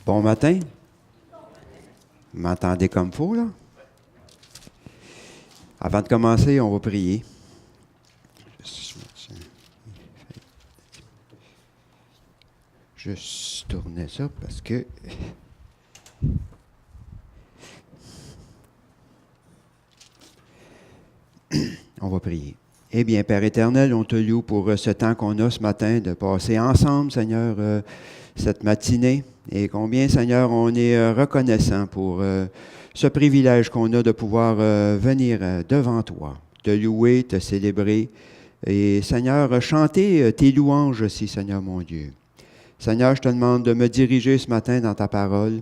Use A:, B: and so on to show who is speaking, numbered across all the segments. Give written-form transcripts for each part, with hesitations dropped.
A: Bon matin. Vous m'entendez comme il faut, là? Avant de commencer, on va prier. Je tournais ça parce que... On va prier. Eh bien, Père éternel, on te loue pour ce temps qu'on a ce matin de passer ensemble, Seigneur, cette matinée. Et combien, Seigneur, on est reconnaissant pour ce privilège qu'on a de pouvoir venir devant toi, te louer, te célébrer. Et, Seigneur, chanter tes louanges aussi, Seigneur mon Dieu. Seigneur, je te demande de me diriger ce matin dans ta parole,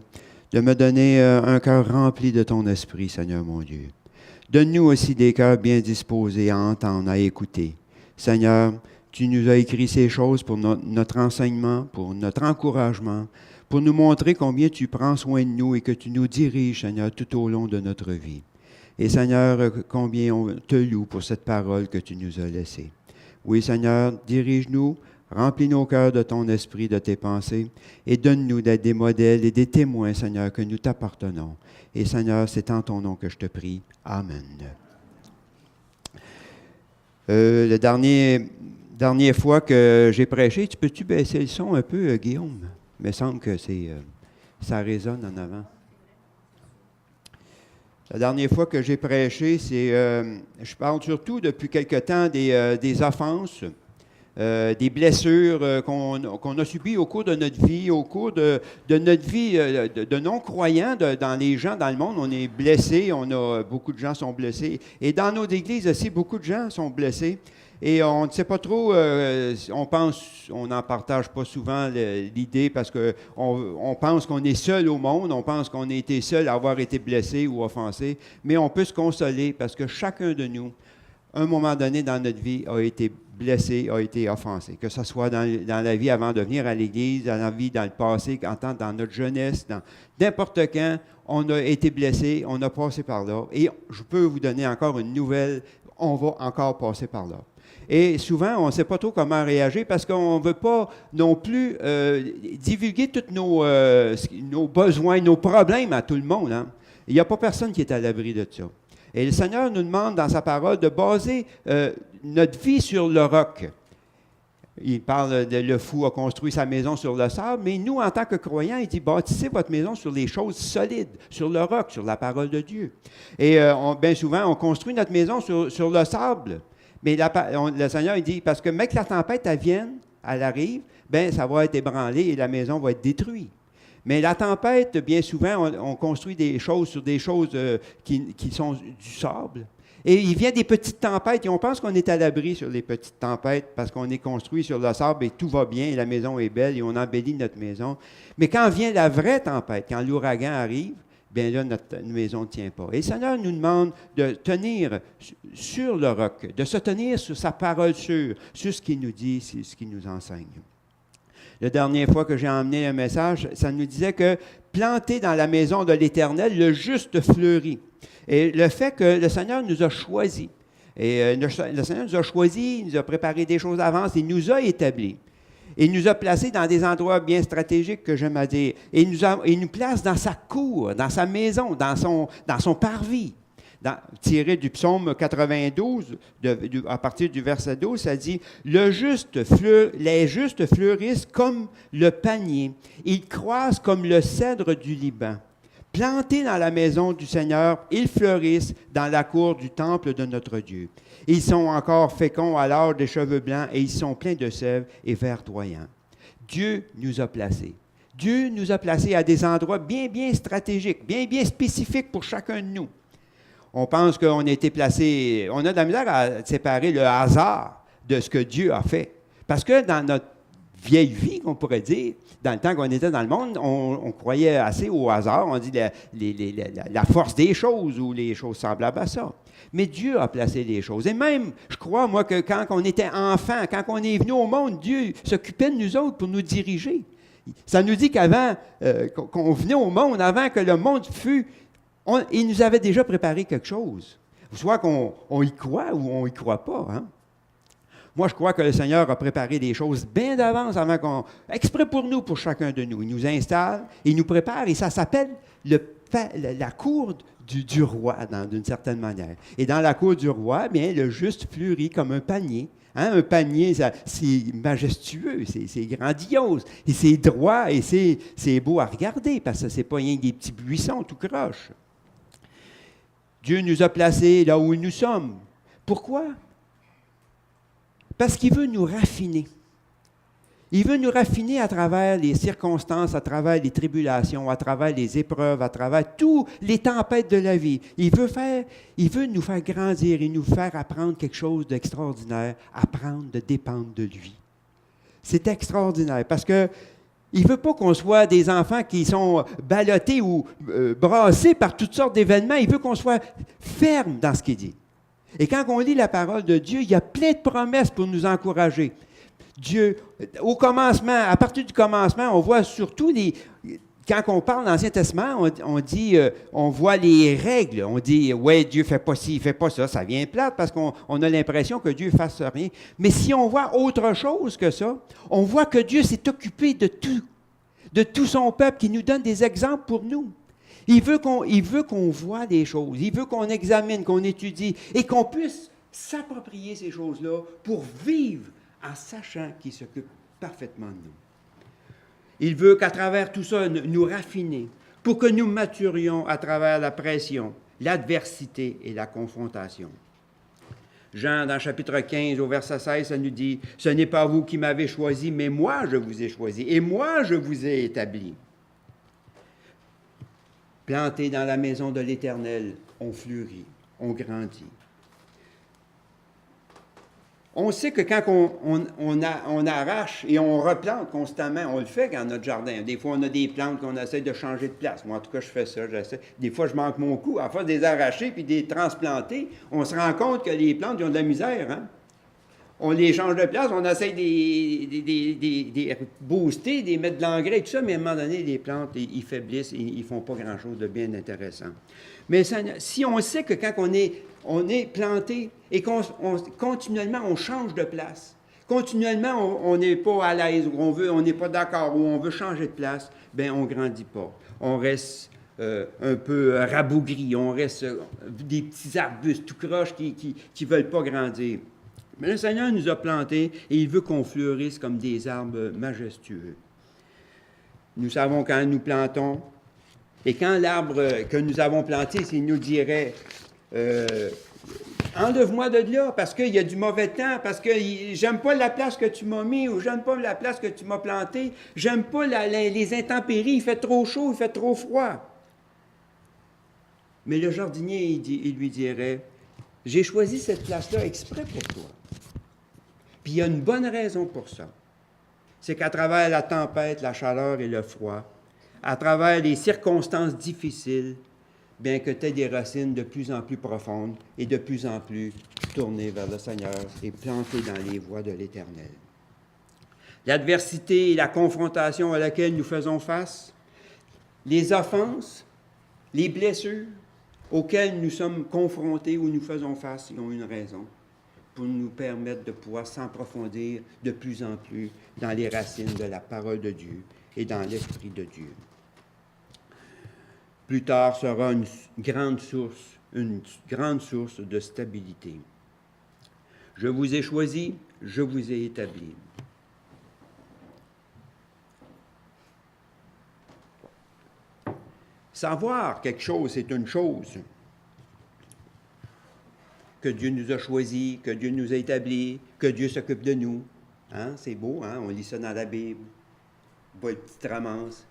A: de me donner un cœur rempli de ton esprit, Seigneur mon Dieu. Donne-nous aussi des cœurs bien disposés à entendre, à écouter. Seigneur, tu nous as écrit ces choses pour notre enseignement, pour notre encouragement, pour nous montrer combien tu prends soin de nous et que tu nous diriges, Seigneur, tout au long de notre vie. Et Seigneur, combien on te loue pour cette parole que tu nous as laissée. Oui, Seigneur, dirige-nous, remplis nos cœurs de ton esprit, de tes pensées, et donne-nous d'être des modèles et des témoins, Seigneur, que nous t'appartenons. Et Seigneur, c'est en ton nom que je te prie. Amen. La dernière fois que j'ai prêché, peux-tu baisser le son un peu, Guillaume? Il me semble que ça résonne en avant. La dernière fois que j'ai prêché, je parle surtout depuis quelque temps des offenses, des blessures qu'on a subies au cours de notre vie, au cours de notre vie de non-croyants dans les gens dans le monde. On est blessés, beaucoup de gens sont blessés. Et dans nos églises aussi, beaucoup de gens sont blessés. Et on ne sait pas trop, on n'en partage pas souvent l'idée parce qu'on pense qu'on est seul au monde, on pense qu'on a été seul à avoir été blessé ou offensé, mais on peut se consoler parce que chacun de nous, à un moment donné dans notre vie, a été blessé, a été offensé. Que ce soit dans la vie avant de venir à l'Église, dans la vie dans le passé, dans notre jeunesse, dans n'importe quand, on a été blessé, on a passé par là. Et je peux vous donner encore une nouvelle, on va encore passer par là. Et souvent, on ne sait pas trop comment réagir parce qu'on ne veut pas non plus divulguer tous nos besoins, nos problèmes à tout le monde. Hein? Il n'y a pas personne qui est à l'abri de ça. Et le Seigneur nous demande dans sa parole de baser notre vie sur le roc. Il parle de le fou a construit sa maison sur le sable, mais nous, en tant que croyants, il dit bâtissez votre maison sur les choses solides, sur le roc, sur la parole de Dieu. Et bien souvent, on construit notre maison sur le sable. Mais le Seigneur, il dit, parce que même que la tempête, elle arrive, bien, ça va être ébranlé et la maison va être détruite. Mais la tempête, bien souvent, on construit des choses sur des choses qui sont du sable. Et il vient des petites tempêtes et on pense qu'on est à l'abri sur les petites tempêtes parce qu'on est construit sur le sable et tout va bien et la maison est belle et on embellit notre maison. Mais quand vient la vraie tempête, quand l'ouragan arrive, bien là, notre maison ne tient pas. Et le Seigneur nous demande de tenir sur le roc, de se tenir sur sa parole sûre, sur ce qu'il nous dit, sur ce qu'il nous enseigne. La dernière fois que j'ai emmené un message, ça nous disait que planté dans la maison de l'Éternel, le juste fleurit. Et le fait que le Seigneur nous a choisis, et le Seigneur nous a choisis, il nous a préparé des choses d'avance, il nous a établis. Il nous a placés dans des endroits bien stratégiques, que j'aime à dire. Et il nous place dans sa cour, dans sa maison, dans son parvis. Tiré du psaume 92, à partir du verset 12, ça dit « les justes fleurissent comme le panier, ils croissent comme le cèdre du Liban. Plantés dans la maison du Seigneur, ils fleurissent dans la cour du temple de notre Dieu. Ils sont encore féconds à l'âge des cheveux blancs et ils sont pleins de sève et verdoyants. » Dieu nous a placés. Dieu nous a placés à des endroits bien, bien stratégiques, bien, bien spécifiques pour chacun de nous. On pense qu'on a été placé, on a de la misère à séparer le hasard de ce que Dieu a fait. Parce que dans notre vieille vie, qu'on pourrait dire, dans le temps qu'on était dans le monde, on croyait assez au hasard, on dit la force des choses ou les choses semblables à ça. Mais Dieu a placé les choses. Et même, je crois, moi, que quand on était enfant, quand on est venu au monde, Dieu s'occupait de nous autres pour nous diriger. Ça nous dit qu'avant qu'on venait au monde, avant que le monde fût, il nous avait déjà préparé quelque chose. Soit qu'on y croit ou on n'y croit pas. Hein? Moi, je crois que le Seigneur a préparé des choses bien d'avance exprès pour nous, pour chacun de nous. Il nous installe, il nous prépare, et ça s'appelle la cour du roi, d'une certaine manière. Et dans la cour du roi, bien, le juste fleurit comme un panier. Hein, un panier, c'est majestueux, c'est grandiose, et c'est droit, et c'est beau à regarder, parce que ce n'est pas rien que des petits buissons tout croche. Dieu nous a placés là où nous sommes. Pourquoi? Parce qu'il veut nous raffiner. Il veut nous raffiner à travers les circonstances, à travers les tribulations, à travers les épreuves, à travers toutes les tempêtes de la vie. Il veut nous faire grandir et nous faire apprendre quelque chose d'extraordinaire, apprendre de dépendre de lui. C'est extraordinaire parce que il ne veut pas qu'on soit des enfants qui sont ballottés ou brassés par toutes sortes d'événements. Il veut qu'on soit ferme dans ce qu'il dit. Et quand on lit la parole de Dieu, il y a plein de promesses pour nous encourager. Dieu, au commencement, à partir du commencement, on voit surtout quand on parle dans l'Ancien Testament, on voit les règles. On dit, ouais, Dieu ne fait pas ci, il ne fait pas ça. Ça vient plate parce qu'on a l'impression que Dieu ne fasse rien. Mais si on voit autre chose que ça, on voit que Dieu s'est occupé de tout son peuple, qui nous donne des exemples pour nous. Il veut qu'on voit des choses. Il veut qu'on examine, qu'on étudie et qu'on puisse s'approprier ces choses-là pour vivre en sachant qu'il s'occupe parfaitement de nous. Il veut qu'à travers tout ça, nous raffiner pour que nous maturions à travers la pression, l'adversité et la confrontation. Jean, dans chapitre 15, au verset 16, ça nous dit « Ce n'est pas vous qui m'avez choisi, mais moi je vous ai choisi, et moi je vous ai établi. » Plantés dans la maison de l'Éternel, on fleurit, on grandit. On sait que quand on arrache et on replante constamment, on le fait dans notre jardin. Des fois, on a des plantes qu'on essaie de changer de place. Moi, en tout cas, je fais ça. Des fois, je manque mon coup. À force de les arracher puis de les transplanter, on se rend compte que les plantes, ils ont de la misère. Hein? On les change de place, on essaie de les booster, de les mettre de l'engrais et tout ça, mais à un moment donné, les plantes, ils faiblissent et ils ne font pas grand-chose de bien intéressant. Mais si on sait que quand on est planté et continuellement, on change de place, continuellement, on n'est pas à l'aise, ou on n'est pas d'accord, ou on veut changer de place, bien, on ne grandit pas. On reste un peu rabougri, on reste des petits arbustes tout croches qui ne veulent pas grandir. Mais le Seigneur nous a plantés et il veut qu'on fleurisse comme des arbres majestueux. Nous savons quand nous plantons, et quand l'arbre que nous avons planté, s'il nous dirait enlève-moi de là parce qu'il y a du mauvais temps, parce que j'aime pas la place que tu m'as mis ou j'aime pas la place que tu m'as plantée, j'aime pas les intempéries, il fait trop chaud, il fait trop froid. Mais le jardinier, il lui dirait j'ai choisi cette place-là exprès pour toi. Puis il y a une bonne raison pour ça. C'est qu'à travers la tempête, la chaleur et le froid, à travers les circonstances difficiles, bien que tu aies des racines de plus en plus profondes et de plus en plus tournées vers le Seigneur et plantées dans les voies de l'Éternel. L'adversité et la confrontation à laquelle nous faisons face, les offenses, les blessures auxquelles nous sommes confrontés ou nous faisons face, ils ont une raison pour nous permettre de pouvoir s'approfondir de plus en plus dans les racines de la parole de Dieu et dans l'Esprit de Dieu. Plus tard sera une grande source de stabilité. Je vous ai choisi, je vous ai établi. Savoir quelque chose, c'est une chose. Que Dieu nous a choisis, que Dieu nous a établis, que Dieu s'occupe de nous. Hein? C'est beau, hein? On lit ça dans la Bible. Pas une petite ramance.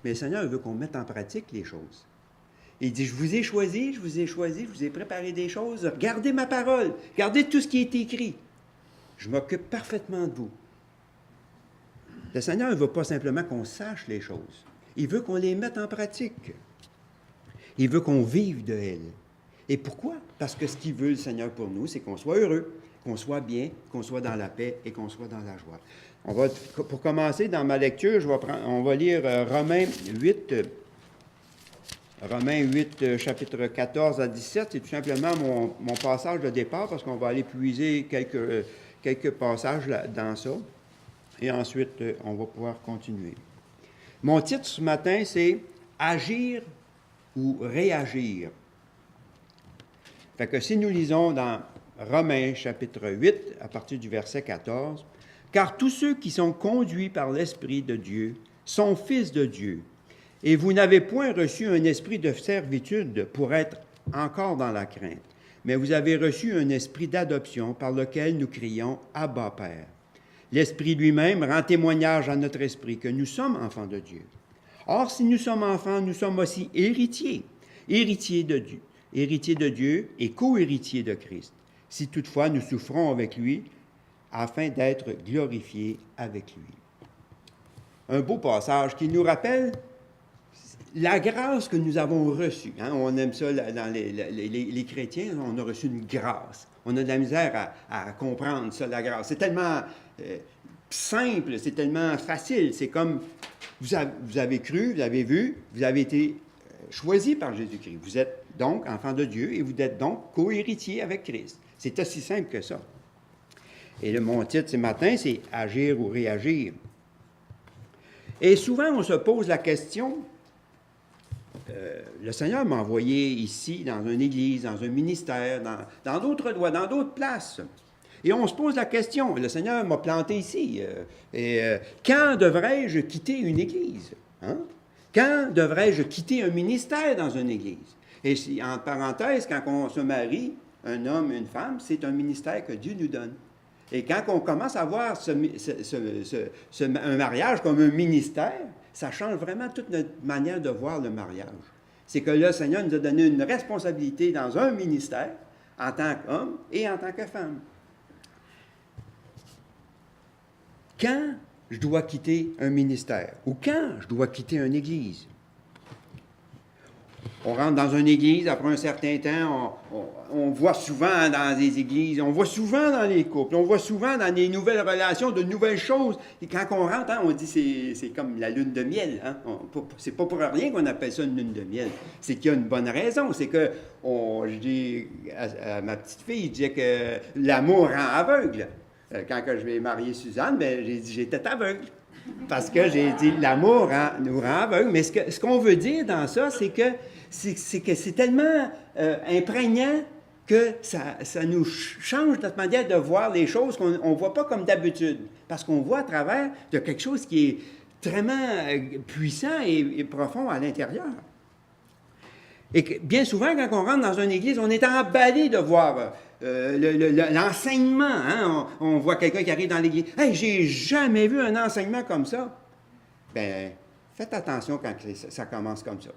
A: Mais le Seigneur veut qu'on mette en pratique les choses. Il dit, je vous ai choisi, je vous ai préparé des choses. Gardez ma parole, gardez tout ce qui est écrit. Je m'occupe parfaitement de vous. Le Seigneur ne veut pas simplement qu'on sache les choses. Il veut qu'on les mette en pratique. Il veut qu'on vive de elles. Et pourquoi? Parce que ce qu'il veut, le Seigneur, pour nous, c'est qu'on soit heureux, qu'on soit bien, qu'on soit dans la paix et qu'on soit dans la joie. Pour commencer, dans ma lecture, on va lire Romains 8, chapitre 14 à 17. C'est tout simplement mon passage de départ parce qu'on va aller puiser quelques passages dans ça, et ensuite, on va pouvoir continuer. Mon titre ce matin, c'est « Agir ou réagir ». Fait que si nous lisons dans Romains chapitre 8, à partir du verset 14, « Car tous ceux qui sont conduits par l'Esprit de Dieu sont fils de Dieu, et vous n'avez point reçu un esprit de servitude pour être encore dans la crainte, mais vous avez reçu un esprit d'adoption par lequel nous crions « Abba, Père ». L'Esprit lui-même rend témoignage à notre esprit que nous sommes enfants de Dieu. Or, si nous sommes enfants, nous sommes aussi héritiers, héritiers de Dieu et co-héritiers de Christ, si toutefois nous souffrons avec lui, afin d'être glorifiés avec lui. Un beau passage qui nous rappelle la grâce que nous avons reçue. Hein? On aime ça dans les chrétiens, on a reçu une grâce. On a de la misère à comprendre ça, la grâce. C'est tellement simple, c'est tellement facile. C'est comme, vous avez cru, vous avez vu, vous avez été choisi par Jésus-Christ. Vous êtes donc enfant de Dieu et vous êtes donc co-héritier avec Christ. C'est aussi simple que ça. Et mon titre ce matin, c'est « Agir ou réagir ». Et souvent, on se pose la question, le Seigneur m'a envoyé ici, dans une église, dans un ministère, dans d'autres places. Et on se pose la question, le Seigneur m'a planté ici, quand devrais-je quitter une église? Hein? Quand devrais-je quitter un ministère dans une église? Et en parenthèse, quand on se marie, un homme et une femme, c'est un ministère que Dieu nous donne. Et quand on commence à voir un mariage comme un ministère, ça change vraiment toute notre manière de voir le mariage. C'est que là, le Seigneur nous a donné une responsabilité dans un ministère, en tant qu'homme et en tant que femme. Quand je dois quitter un ministère ou quand je dois quitter une église? On rentre dans une église, après un certain temps, on voit souvent dans les églises, on voit souvent dans les couples, on voit souvent dans les nouvelles relations, de nouvelles choses. Et quand on rentre, hein, on dit c'est comme la lune de miel. Hein? C'est pas pour rien qu'on appelle ça une lune de miel. C'est qu'il y a une bonne raison. C'est que, je dis à ma petite fille, je disais que l'amour rend aveugle. Quand je vais marier Suzanne, ben, j'ai dit j'étais aveugle. Parce que j'ai dit l'amour nous rend aveugle. Mais ce qu'on veut dire dans ça, c'est que c'est tellement imprégnant que ça nous change notre manière de voir les choses qu'on ne voit pas comme d'habitude. Parce qu'on voit à travers de quelque chose qui est vraiment puissant et profond à l'intérieur. Et que, bien souvent, quand on rentre dans une église, on est emballé de voir l'enseignement. Hein? On voit quelqu'un qui arrive dans l'église. « Hey, j'ai jamais vu un enseignement comme ça. » Bien, faites attention quand ça commence comme ça.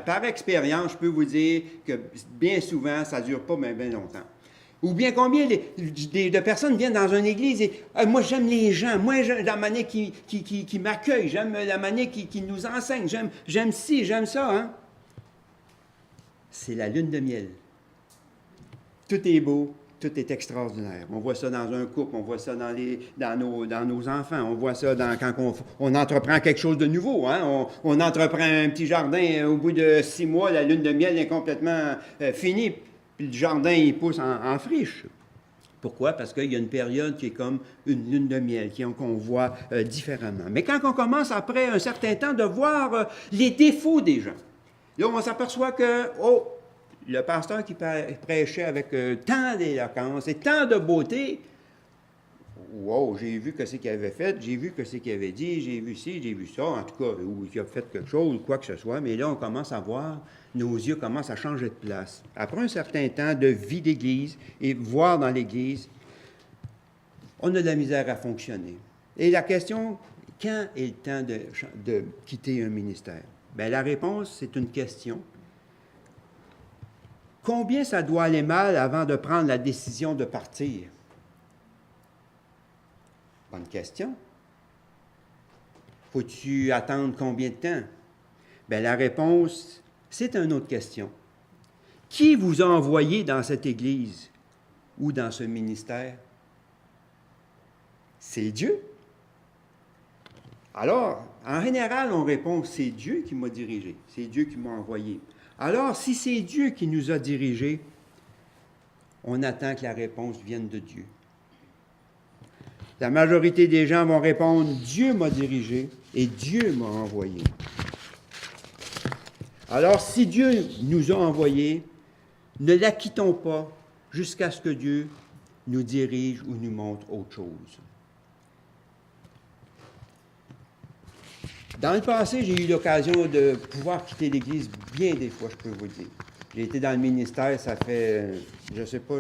A: Par expérience, je peux vous dire que bien souvent, ça ne dure pas bien longtemps. Ou bien combien de personnes viennent dans une église et « Moi, j'aime les gens. Moi, j'aime la manière qui m'accueille. J'aime la manière qui nous enseigne. J'aime ci, j'aime ça. Hein? » C'est la lune de miel. Tout est beau, tout est extraordinaire. On voit ça dans un couple, on voit ça dans nos enfants, on voit ça quand on entreprend quelque chose de nouveau. Hein? On entreprend un petit jardin, au bout de 6 mois, la lune de miel est complètement finie, puis le jardin, il pousse en friche. Pourquoi? Parce qu'il y a une période qui est comme une lune de miel, qu'on voit différemment. Mais quand on commence, après un certain temps, de voir les défauts des gens, là, on s'aperçoit que, le pasteur qui prêchait avec tant d'éloquence et tant de beauté, wow, j'ai vu ce qu'il avait fait, j'ai vu ce qu'il avait dit, j'ai vu ci, j'ai vu ça, en tout cas, ou il a fait quelque chose, ou quoi que ce soit, mais là, on commence à voir, nos yeux commencent à changer de place. Après un certain temps de vie d'Église et voir dans l'Église, on a de la misère à fonctionner. Et la question, quand est le temps de quitter un ministère? Bien, la réponse, c'est une question. Combien ça doit aller mal avant de prendre la décision de partir? Bonne question. Faut-tu attendre combien de temps? Bien, la réponse, c'est une autre question. Qui vous a envoyé dans cette église ou dans ce ministère? C'est Dieu. Alors, en général, on répond, c'est Dieu qui m'a dirigé, c'est Dieu qui m'a envoyé. Alors, si c'est Dieu qui nous a dirigés, on attend que la réponse vienne de Dieu. La majorité des gens vont répondre, Dieu m'a dirigé et Dieu m'a envoyé. Alors, si Dieu nous a envoyés, ne la quittons pas jusqu'à ce que Dieu nous dirige ou nous montre autre chose. Dans le passé, j'ai eu l'occasion de pouvoir quitter l'Église bien des fois, je peux vous le dire. J'ai été dans le ministère, ça fait, je ne sais pas,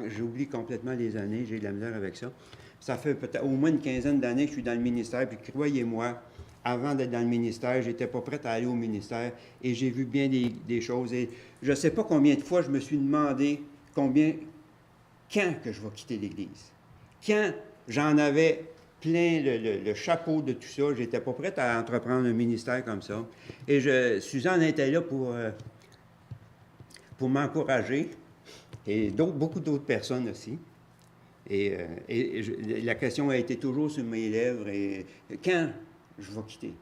A: j'oublie complètement les années, j'ai de la misère avec ça. Ça fait peut-être au moins une quinzaine d'années que je suis dans le ministère, puis croyez-moi, avant d'être dans le ministère, j'étais pas prête à aller au ministère et j'ai vu bien des choses. Et je ne sais pas combien de fois je me suis demandé quand que je vais quitter l'Église. Quand j'en avais plein le chapeau de tout ça, j'étais pas prête à entreprendre un ministère comme ça. Et Suzanne était là pour m'encourager, et beaucoup d'autres personnes aussi. Et la question a été toujours sur mes lèvres, et quand je vais quitter?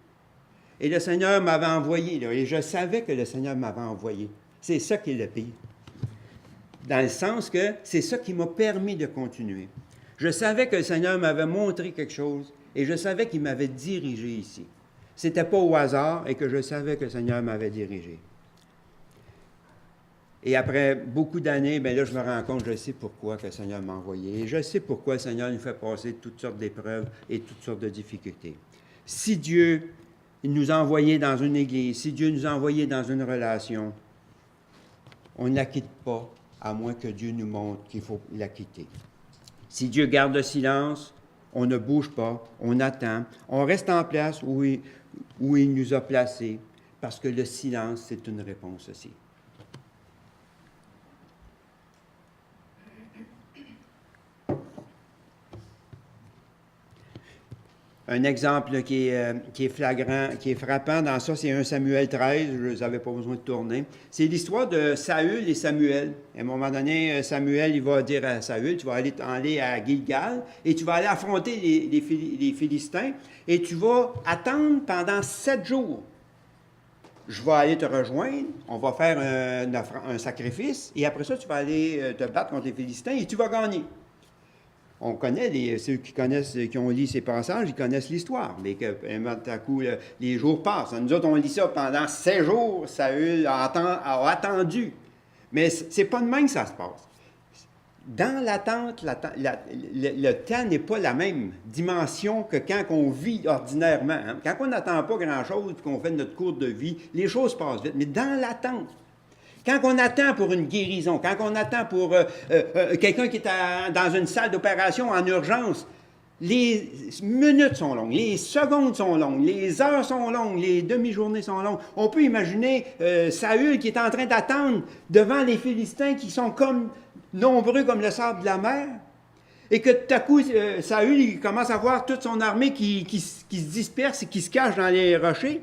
A: Et le Seigneur m'avait envoyé, là, et je savais que le Seigneur m'avait envoyé. C'est ça qui est le pire. Dans le sens que c'est ça qui m'a permis de continuer. Je savais que le Seigneur m'avait montré quelque chose, et je savais qu'il m'avait dirigé ici. C'était pas au hasard, et que je savais que le Seigneur m'avait dirigé. Et après beaucoup d'années, bien là, je me rends compte, je sais pourquoi que le Seigneur m'a envoyé. Et je sais pourquoi le Seigneur nous fait passer toutes sortes d'épreuves et toutes sortes de difficultés. Si Dieu nous a envoyés dans une église, si Dieu nous a envoyés dans une relation, on ne la quitte pas, à moins que Dieu nous montre qu'il faut la quitter. Si Dieu garde le silence, on ne bouge pas, on attend, on reste en place où il nous a placés, parce que le silence, c'est une réponse aussi. Un exemple qui est flagrant, qui est frappant dans ça, c'est 1 Samuel 13, vous n'avez pas besoin de tourner. C'est l'histoire de Saül et Samuel. À un moment donné, Samuel, il va dire à Saül, tu vas aller à Gilgal et tu vas aller affronter les Philistins et tu vas attendre pendant 7 jours. Je vais aller te rejoindre, on va faire un sacrifice et après ça, tu vas aller te battre contre les Philistins et tu vas gagner. On connaît, ceux qui ont lu ces passages, ils connaissent l'histoire. Mais que, tout à coup, les jours passent. Nous autres, on lit ça pendant 7 jours. Saül a attendu. Mais c'est pas de même que ça se passe. Dans l'attente, le temps n'est pas la même dimension que quand on vit ordinairement. Hein. Quand on n'attend pas grand-chose et qu'on fait notre cours de vie, les choses passent vite. Mais dans l'attente, quand on attend pour une guérison, quand on attend pour quelqu'un qui est dans une salle d'opération en urgence, les minutes sont longues, les secondes sont longues, les heures sont longues, les demi-journées sont longues. On peut imaginer Saül qui est en train d'attendre devant les Philistins qui sont comme nombreux comme le sable de la mer, et que tout à coup, Saül il commence à voir toute son armée qui se disperse et qui se cache dans les rochers.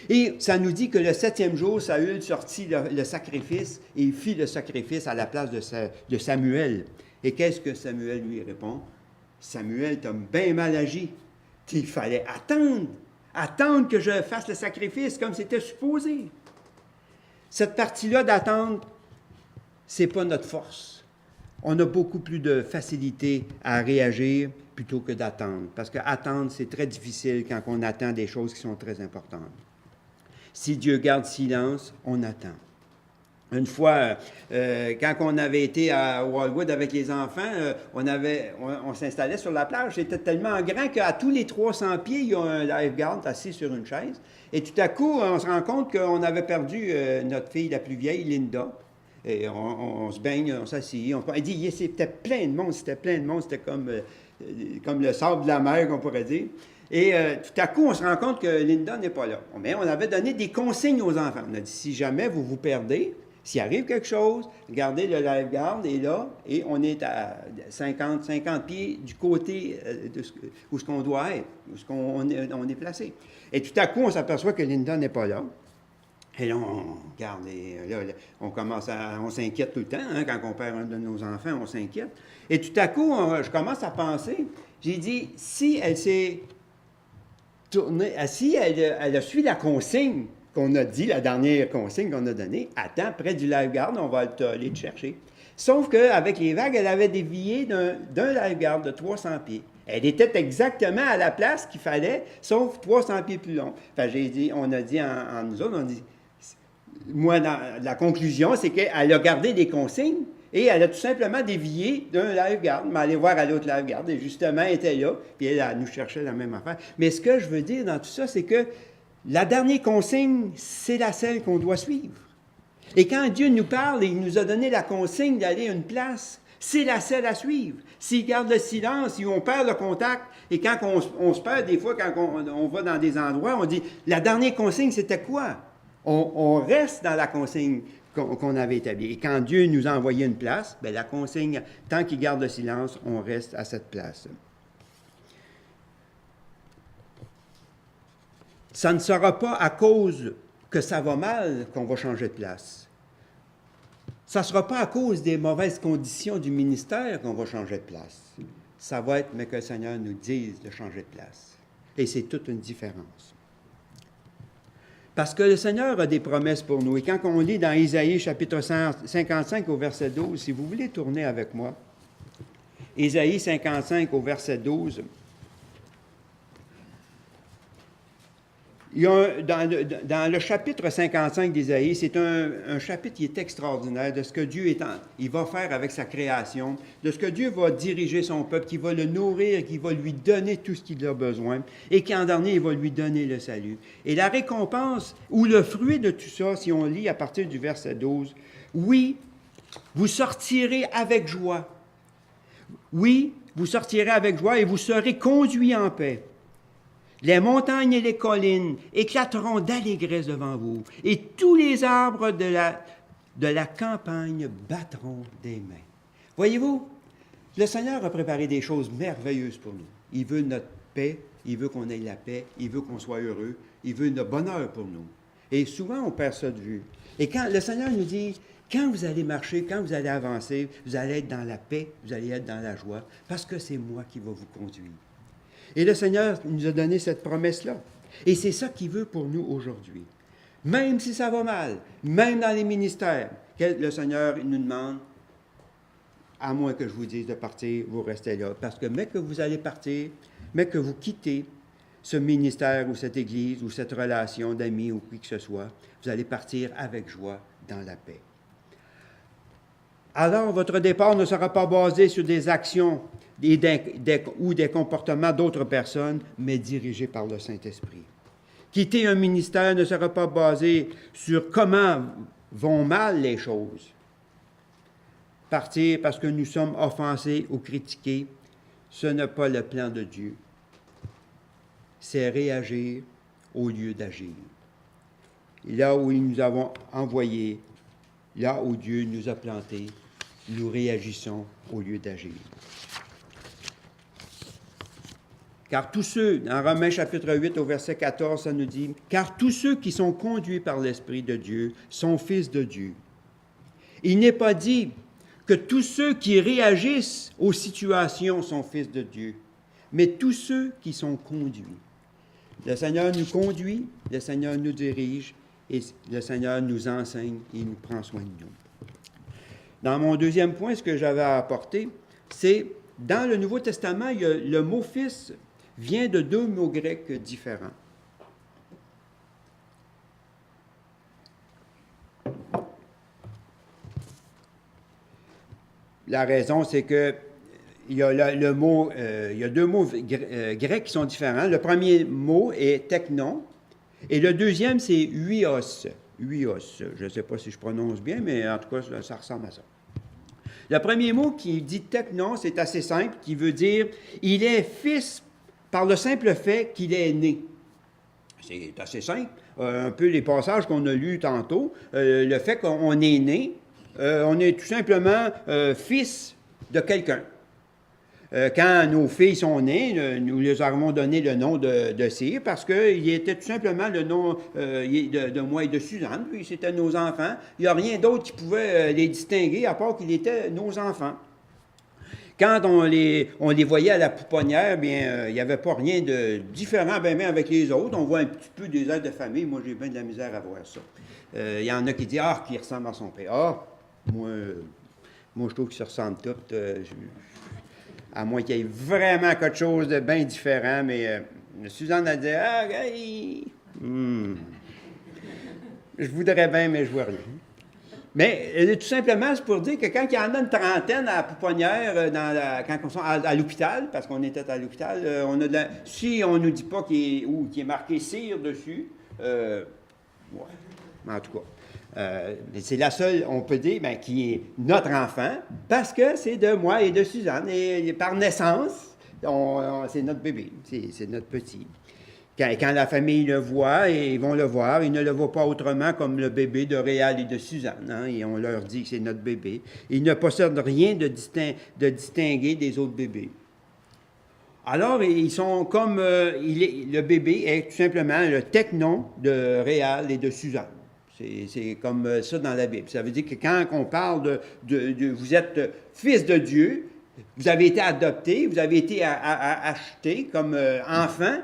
A: Et ça nous dit que le 7e jour, Saül sortit le sacrifice et il fit le sacrifice à la place de Samuel. Et qu'est-ce que Samuel lui répond? Samuel, t'as bien mal agi. Il fallait attendre que je fasse le sacrifice comme c'était supposé. Cette partie-là d'attendre, c'est pas notre force. On a beaucoup plus de facilité à réagir plutôt que d'attendre. Parce qu'attendre, c'est très difficile quand on attend des choses qui sont très importantes. Si Dieu garde silence, on attend. Une fois, quand on avait été à Wildwood avec les enfants, on s'installait sur la plage. C'était tellement grand qu'à tous les 300 pieds, il y a un lifeguard assis sur une chaise. Et tout à coup, on se rend compte qu'on avait perdu notre fille la plus vieille, Linda. Et on se baigne, on s'assied. Elle dit, c'était plein de monde, c'était comme le sable de la mer, qu'on pourrait dire. Et tout à coup, on se rend compte que Linda n'est pas là. Mais on avait donné des consignes aux enfants. On a dit, si jamais vous vous perdez, s'il arrive quelque chose, regardez, le lifeguard est là et on est à 50 pieds du côté où ce qu'on doit être, où on est placé. Et tout à coup, on s'aperçoit que Linda n'est pas là. Et là, on regarde, et là, on s'inquiète tout le temps. Hein, quand on perd un de nos enfants, on s'inquiète. Et tout à coup, je commence à penser, j'ai dit, si elle s'est tournée, si elle a suivi la consigne qu'on a dit, la dernière consigne qu'on a donnée, attends, près du lifeguard, on va aller te chercher. Sauf qu'avec les vagues, elle avait dévié d'un lifeguard de 300 pieds. Elle était exactement à la place qu'il fallait, sauf 300 pieds plus long. Enfin, on a dit en nous autres, on dit, moi, la conclusion, c'est qu'elle a gardé des consignes et elle a tout simplement dévié d'un lifeguard, mais aller voir à l'autre lifeguard. Et justement, elle était là, puis elle nous cherchait la même affaire. Mais ce que je veux dire dans tout ça, c'est que la dernière consigne, c'est la celle qu'on doit suivre. Et quand Dieu nous parle et il nous a donné la consigne d'aller à une place, c'est la seule à suivre. S'il garde le silence, si on perd le contact, et quand on se perd, des fois, quand on va dans des endroits, on dit, la dernière consigne, c'était quoi? On reste dans la consigne qu'on avait établie. Et quand Dieu nous a envoyé une place, bien, la consigne, tant qu'il garde le silence, on reste à cette place. Ça ne sera pas à cause que ça va mal qu'on va changer de place. Ça ne sera pas à cause des mauvaises conditions du ministère qu'on va changer de place. Ça va être, mais que le Seigneur nous dise de changer de place. Et c'est toute une différence. Parce que le Seigneur a des promesses pour nous. Et quand on lit dans Isaïe chapitre 55 au verset 12, si vous voulez tourner avec moi, Isaïe 55 au verset 12, il y a dans le chapitre 55 d'Isaïe, c'est un chapitre qui est extraordinaire de ce que Dieu il va faire avec sa création, de ce que Dieu va diriger son peuple, qui va le nourrir, qui va lui donner tout ce qu'il a besoin, et qui en dernier, il va lui donner le salut. Et la récompense, ou le fruit de tout ça, si on lit à partir du verset 12, oui, vous sortirez avec joie. Oui, vous sortirez avec joie et vous serez conduits en paix. Les montagnes et les collines éclateront d'allégresse devant vous, et tous les arbres de la campagne battront des mains. Voyez-vous, le Seigneur a préparé des choses merveilleuses pour nous. Il veut notre paix, il veut qu'on ait la paix, il veut qu'on soit heureux, il veut notre bonheur pour nous. Et souvent, on perd ça de vue. Et quand le Seigneur nous dit, quand vous allez marcher, quand vous allez avancer, vous allez être dans la paix, vous allez être dans la joie, parce que c'est moi qui vais vous conduire. Et le Seigneur nous a donné cette promesse-là. Et c'est ça qu'il veut pour nous aujourd'hui. Même si ça va mal, même dans les ministères, le Seigneur nous demande, à moins que je vous dise de partir, vous restez là. Parce que mais que vous allez partir, mais que vous quittez ce ministère ou cette église ou cette relation d'amis ou qui que ce soit, vous allez partir avec joie dans la paix. Alors, votre départ ne sera pas basé sur des actions ou des comportements d'autres personnes, mais dirigés par le Saint-Esprit. Quitter un ministère ne sera pas basé sur comment vont mal les choses. Partir parce que nous sommes offensés ou critiqués, ce n'est pas le plan de Dieu. C'est réagir au lieu d'agir. Là où nous avons envoyé, là où Dieu nous a plantés, nous réagissons au lieu d'agir. Car tous ceux, dans Romains chapitre 8 au verset 14, ça nous dit, « Car tous ceux qui sont conduits par l'Esprit de Dieu sont fils de Dieu. » Il n'est pas dit que tous ceux qui réagissent aux situations sont fils de Dieu, mais tous ceux qui sont conduits. Le Seigneur nous conduit, le Seigneur nous dirige, et le Seigneur nous enseigne et nous prend soin de nous. Dans mon deuxième point, ce que j'avais à apporter, c'est, dans le Nouveau Testament, le mot « fils » vient de deux mots grecs différents. La raison, c'est que il y a il y a deux mots grecs qui sont différents. Le premier mot est technon, et le deuxième, c'est huios. Huios. Je ne sais pas si je prononce bien, mais en tout cas, ça ressemble à ça. Le premier mot qui dit technon, c'est assez simple, qui veut dire « il est fils » par le simple fait qu'il est né. C'est assez simple. Un peu les passages qu'on a lus tantôt. Le fait qu'on est né, on est tout simplement fils de quelqu'un. Quand nos filles sont nées, nous leur avons donné le nom de Cyr parce qu'il était tout simplement le nom de moi et de Suzanne, puis c'était nos enfants. Il n'y a rien d'autre qui pouvait les distinguer à part qu'ils étaient nos enfants. Quand on les voyait à la pouponnière, bien, il n'y avait pas rien de différent bien avec les autres. On voit un petit peu des aides de famille. Moi, j'ai bien de la misère à voir ça. Il y en a qui disent « Ah, qui ressemble à son père. » Ah, moi, je trouve qu'ils se ressemblent tous. à moins qu'il y ait vraiment quelque chose de bien différent, mais Suzanne a dit, ah, hey, je voudrais bien, mais je vois rien. Mais tout simplement, c'est pour dire que quand il y en a une trentaine à la pouponnière, quand on est à l'hôpital, parce qu'on était à l'hôpital, si on ne nous dit pas qu'il est marqué cire dessus, ouais, en tout cas, c'est la seule, on peut dire, qui est notre enfant, parce que c'est de moi et de Suzanne. Et par naissance, c'est notre bébé, c'est notre petit. Quand la famille le voit, et ils vont le voir, ils ne le voient pas autrement comme le bébé de Réal et de Suzanne. Hein, et on leur dit que c'est notre bébé. Ils ne possèdent rien de distingué des autres bébés. Alors, ils sont comme... le bébé est tout simplement le technon de Réal et de Suzanne. C'est comme ça dans la Bible. Ça veut dire que quand on parle de vous êtes fils de Dieu, vous avez été adopté, vous avez été acheté comme enfant,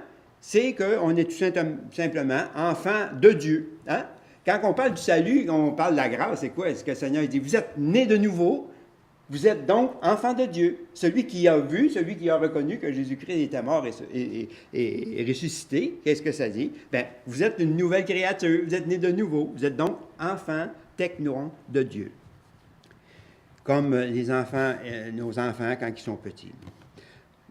A: c'est qu'on est tout simplement enfant de Dieu. Hein? Quand on parle du salut, on parle de la grâce, c'est quoi? Est-ce que le Seigneur dit, vous êtes né de nouveau, vous êtes donc enfant de Dieu. Celui qui a vu, celui qui a reconnu que Jésus-Christ était mort et ressuscité, qu'est-ce que ça dit? Bien, vous êtes une nouvelle créature, vous êtes né de nouveau, vous êtes donc enfant, technon de Dieu. Comme les enfants, nos enfants quand ils sont petits.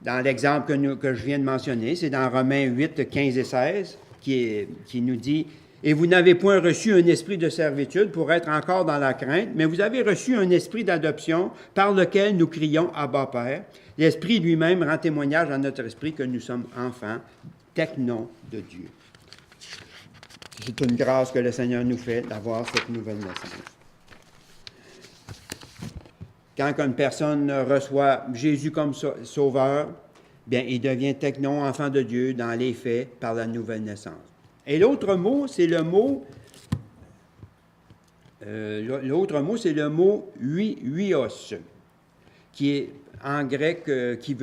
A: Dans l'exemple que je viens de mentionner, c'est dans Romains 8, 15 et 16, qui nous dit « Et vous n'avez point reçu un esprit de servitude pour être encore dans la crainte, mais vous avez reçu un esprit d'adoption par lequel nous crions « Abba, Père ». L'Esprit lui-même rend témoignage à notre esprit que nous sommes enfants, technon de Dieu. C'est une grâce que le Seigneur nous fait d'avoir cette nouvelle naissance. Quand une personne reçoit Jésus comme sauveur, bien, il devient technon, enfant de Dieu, dans les faits, par la nouvelle naissance. Et l'autre mot, c'est le mot huios, qui est en grec, qui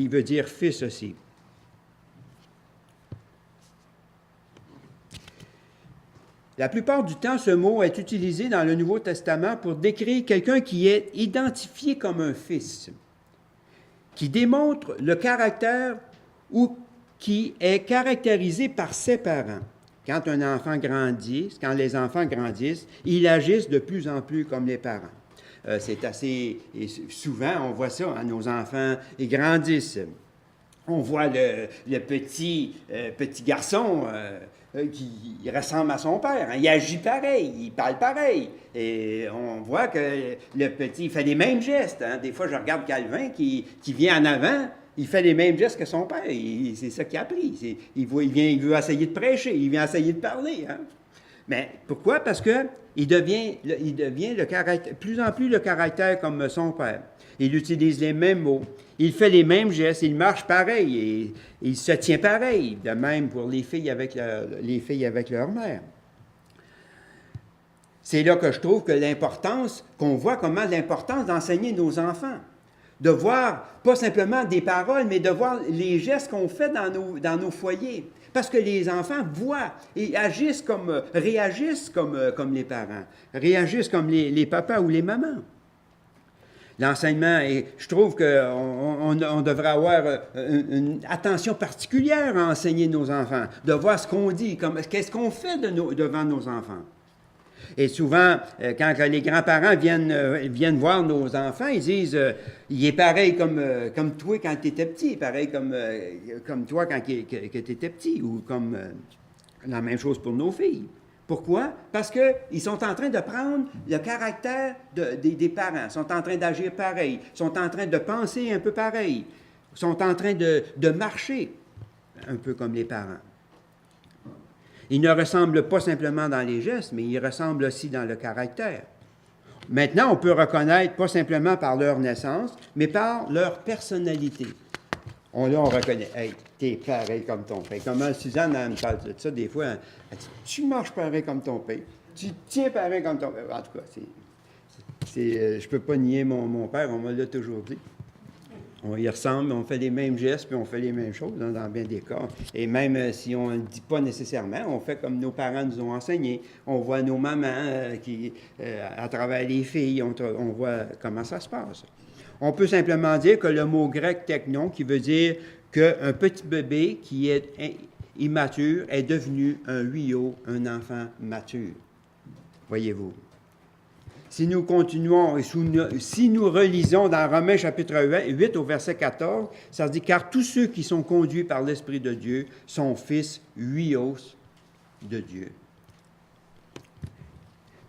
A: veut dire fils aussi. La plupart du temps, ce mot est utilisé dans le Nouveau Testament pour décrire quelqu'un qui est identifié comme un fils, qui démontre le caractère ou qui est caractérisé par ses parents. Quand un enfant grandit, quand les enfants grandissent, ils agissent de plus en plus comme les parents. C'est assez... Et souvent, on voit ça, hein, nos enfants, ils grandissent. On voit le petit garçon... qui ressemble à son père. Hein. Il agit pareil, il parle pareil. Et on voit que le petit il fait les mêmes gestes. Hein. Des fois, je regarde Calvin qui vient en avant, il fait les mêmes gestes que son père. C'est ça qu'il a appris. Il veut essayer de prêcher, il vient essayer de parler. Hein. Mais pourquoi? Parce qu'il devient plus en plus le caractère comme son père. Il utilise les mêmes mots, il fait les mêmes gestes, il marche pareil, et il se tient pareil. De même pour les filles avec leur mère. C'est là que je trouve que qu'on voit comment l'importance d'enseigner nos enfants. De voir, pas simplement des paroles, mais de voir les gestes qu'on fait dans nos foyers. Parce que les enfants voient et réagissent comme les parents, réagissent comme les papas ou les mamans. L'enseignement, et je trouve qu'on devrait avoir une attention particulière à enseigner nos enfants, de voir ce qu'on dit, qu'est-ce qu'on fait devant nos enfants. Et souvent, quand les grands-parents viennent voir nos enfants, ils disent il est pareil comme toi quand tu étais petit, pareil comme toi quand tu étais petit, ou comme la même chose pour nos filles. Pourquoi? Parce qu'ils sont en train de prendre le caractère des parents, sont en train d'agir pareil, sont en train de penser un peu pareil, sont en train de marcher un peu comme les parents. Ils ne ressemblent pas simplement dans les gestes, mais ils ressemblent aussi dans le caractère. Maintenant, on peut reconnaître pas simplement par leur naissance, mais par leur personnalité. On reconnaît, hey, t'es pareil comme ton père. Comme Suzanne, elle me parle de ça des fois. Elle dit, tu marches pareil comme ton père. Tu tiens pareil comme ton père. En tout cas, je ne peux pas nier mon père, on me l'a toujours dit. On y ressemble, on fait les mêmes gestes, puis on fait les mêmes choses dans bien des cas. Et même si on ne le dit pas nécessairement, on fait comme nos parents nous ont enseigné. On voit nos mamans à travers les filles, on voit comment ça se passe. On peut simplement dire que le mot grec technon, qui veut dire qu'un petit bébé qui est immature est devenu un huiot, un enfant mature. Voyez-vous. Si nous continuons et si nous relisons dans Romains chapitre 8 au verset 14, ça dit « Car tous ceux qui sont conduits par l'Esprit de Dieu sont fils huios de Dieu. »